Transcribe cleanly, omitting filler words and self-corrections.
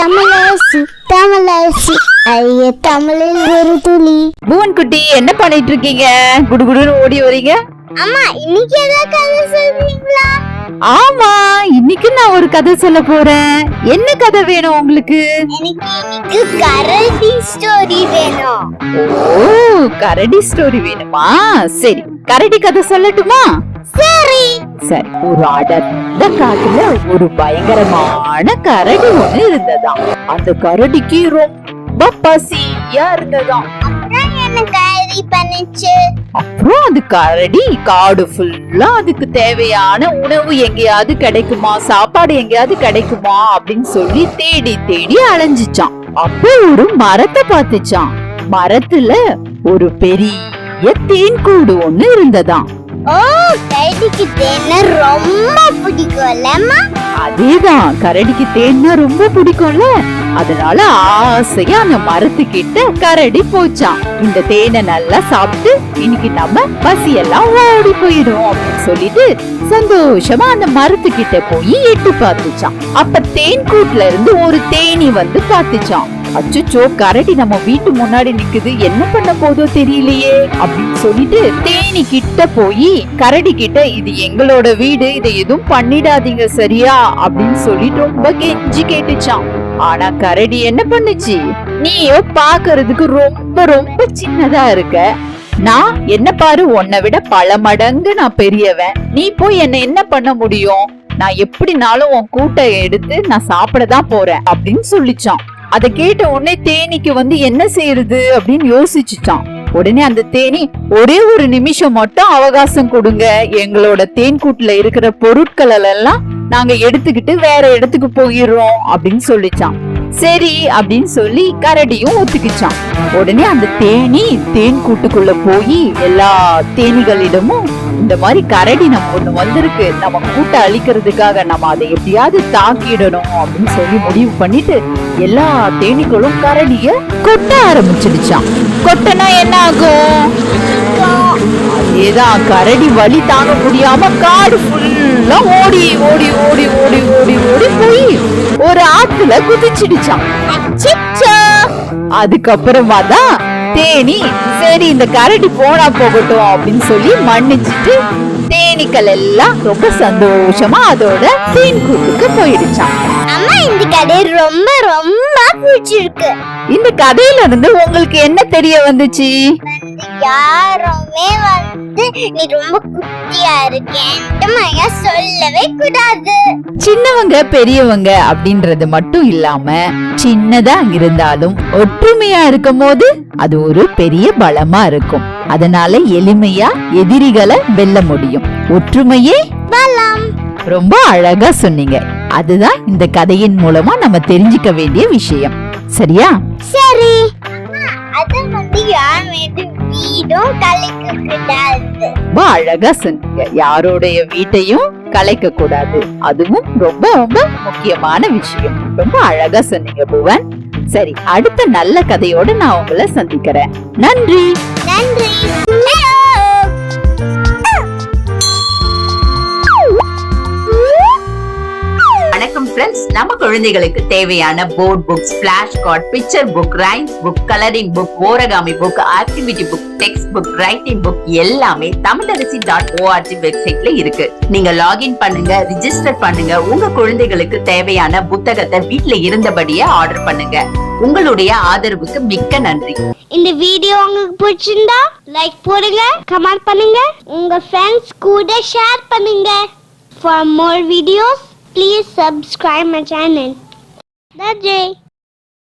தமிழரசி தமிழரசி ஐய தமிழில் ஒரு துளி. புவன் குட்டி என்ன பண்ணிட்டு இருக்கீங்க? குடுகுடுன்னு ஓடி வரீங்க. அம்மா இன்னைக்கு ஏதாவது கதை சொல்றீங்களா? ஆமா, இன்னைக்கு நான் ஒரு கதை சொல்ல போறேன். என்ன கதை வேணும் உங்களுக்கு? எனக்கு கரடி ஸ்டோரி வேணும். ஓ, கரடி ஸ்டோரி வேணுமா? சரி, கரடி கதை சொல்லட்டுமா? சரி சரி. ஒரு அடர்ந்த காட்டுல ஒரு பயங்கரமான கரடி ஒண்ணு இருந்ததாம். அந்த கரடிக்கு ரொம்ப பசியா இருந்ததாம். அப்புறம் அந்த கரடி காடு ஃபுல்லா அதுக்கு தேவையான உணவு எங்கேயாவது கிடைக்குமா, சாப்பாடு எங்கேயாவது கிடைக்குமா அப்படின்னு சொல்லி தேடி தேடி அலைஞ்சிச்சான். அப்போ ஒரு மரத்தை பார்த்துச்சான். மரத்துல ஒரு பெரிய தேன் கூடு ஒண்ணு இருந்ததாம். ஓ, கரடிக்கு தேன்னா ரொம்ப பிடிக்கும்லம்மா? அதேதான், கரடிக்கு தேன்னா ரொம்ப பிடிக்கும்ல. அதனால ஆசையா அந்த மரத்துக்கிட்ட கரடி போச்சான். இந்த தேனை நல்லா சாப்பிட்டு இன்னைக்கு நம்ம பசியெல்லாம் ஓடி போயிடும் அப்படின்னு சொல்லிட்டு சந்தோஷமா அந்த மரத்துக்கிட்ட போய் எட்டு பார்த்துச்சான். அப்ப தேன் கூட்டுல இருந்து ஒரு தேனி வந்து பார்த்துச்சான். அச்சோ, கரடி நம்ம வீட்டு முன்னாடி நிக்குது, என்ன பண்ண போதோ தெரியலையே அப்படின்னு சொல்லிட்டு தேனி கிட்ட போய் கரடி கிட்ட, இது எங்களோட வீடு, இதை எதுவும் பண்ணிடாதீங்க சரியா அப்படின்னு சொல்லிட்டு ரொம்ப கெஞ்சி கேட்டுச்சான். ஆனா கரடி என்ன பண்ணுச்சு, நீயோ பாக்குறதுக்கு ரொம்ப ரொம்ப சின்னதா இருக்க, நான் என்ன பாரு, உன்னை விட பல மடங்கு நான் பெரியவன், நீ போய் என்ன பண்ண முடியும், நான் எப்படினாலும் உன் கூட்டை எடுத்து நான் சாப்பிடதான் போறேன் அப்படின்னு சொல்லிச்சான். அதை கேட்ட உடனே தேனிக்கு வந்து என்ன செய்யறது அப்படின்னு யோசிச்சுட்டான். உடனே அந்த தேனி, ஒரே ஒரு நிமிஷம் மட்டும் அவகாசம் கொடுங்க, எங்களோட தேன் கூட்டுல இருக்கிற பொருட்கள் எல்லாம் நாங்க எடுத்துக்கிட்டு வேற இடத்துக்கு போயிடுறோம் அப்படின்னு சொல்லிச்சான். சரி அப்படின்னு சொல்லி கரடியும் ஒத்துக்கிச்சான். உடனே அந்த தேனி தேன் கூட்டுக்குள்ள போய் எல்லா தேனிகளிடமும், இந்த மாதிரி கரடி நம்ம ஒண்ணு வந்திருக்கு, நம்ம கூட்ட அழிக்கிறதுக்காக நம்ம அதை எப்படியாவது தாக்கிடணும் அப்படின்னு சொல்லி முடிவு பண்ணிட்டு எல்லா தேனீக்களும் கரடிய கொட்ட ஆரம்பிச்சிடுச்சான். கொட்டனா என்ன ஆகும்? அதேதான், கரடி வலி தாங்க முடியாம காடு ஃபுல்லா ஓடி ஓடி ஓடி ஓடி ஓடி ஓடி போய் ஒரு ஆத்துல குதிச்சிடுச்சான். அதுக்கப்புறமா தான் தேனி, சரி இந்த கரடி போனா போகட்டும் அப்படின்னு சொல்லி மன்னிச்சுட்டு தேனீக்கள் எல்லாம் ரொம்ப சந்தோஷமா அதோட தேன் கூட்டுக்கு போயிடுச்சான். அம்மா, இந்த கதை ரொம்ப ரொம்ப பிடிச்சிருக்கு. இந்த கதையில இருந்து உங்களுக்கு என்ன தெரிய வந்துச்சு? யாருமே வந்து நீ ரொம்ப குட்டியா இருக்கேன்னு சொல்லவே கூடாது. சின்னவங்க பெரியவங்க அப்படின்றது மட்டும் இல்லாம, சின்னதா இருந்தாலும் ஒற்றுமையா இருக்கும் போது அது ஒரு பெரிய பலமா இருக்கும். அதனால எளிமையா எதிரிகளை வெல்ல முடியும். ஒற்றுமையே பலம். ரொம்ப அழகா சொன்னீங்க. அதுதான் இந்த கதையின் மூலமா நம்ம தெரிஞ்சுக்க வேண்டிய விஷயம். சரியா? சரி. அத வந்து வீடும் கலைக்க கூடாது. ரொம்ப அழகா சொன்னீங்க. யாரோடைய வீட்டையும் கலைக்க கூடாது, அதுவும் ரொம்ப ரொம்ப முக்கியமான விஷயம். ரொம்ப அழகா சொன்னீங்க புவன். சரி, அடுத்த நல்ல கதையோட நான் உங்களை சந்திக்கிறேன். நன்றி. நன்றி. வணக்கம் ஃப்ரெண்ட்ஸ், நம்ம குழந்தைகளுக்கு தேவையான board books, flash card, picture book, rhymes book, colouring book, origami book, activity book, text book, writing book எல்லாமே tamilaraசி.org வெப்சைட்ல இருக்கு. நீங்க லாகின் பண்ணுங்க, ரிஜிஸ்டர் பண்ணுங்க. உங்க குழந்தைகளுக்கு தேவையான புத்தகத்தை வீட்ல இருந்தபடியே ஆர்டர் பண்ணுங்க. உங்களுடைய ஆதரவுக்கு மிக்க நன்றி. இந்த வீடியோ உங்களுக்கு பிடிச்சிருந்தா லைக் போடுங்க, கமெண்ட் பண்ணுங்க, உங்க ஃப்ரெண்ட்ஸ் கூட ஷேர் பண்ணுங்க. For more videos, please subscribe my channel. That's it.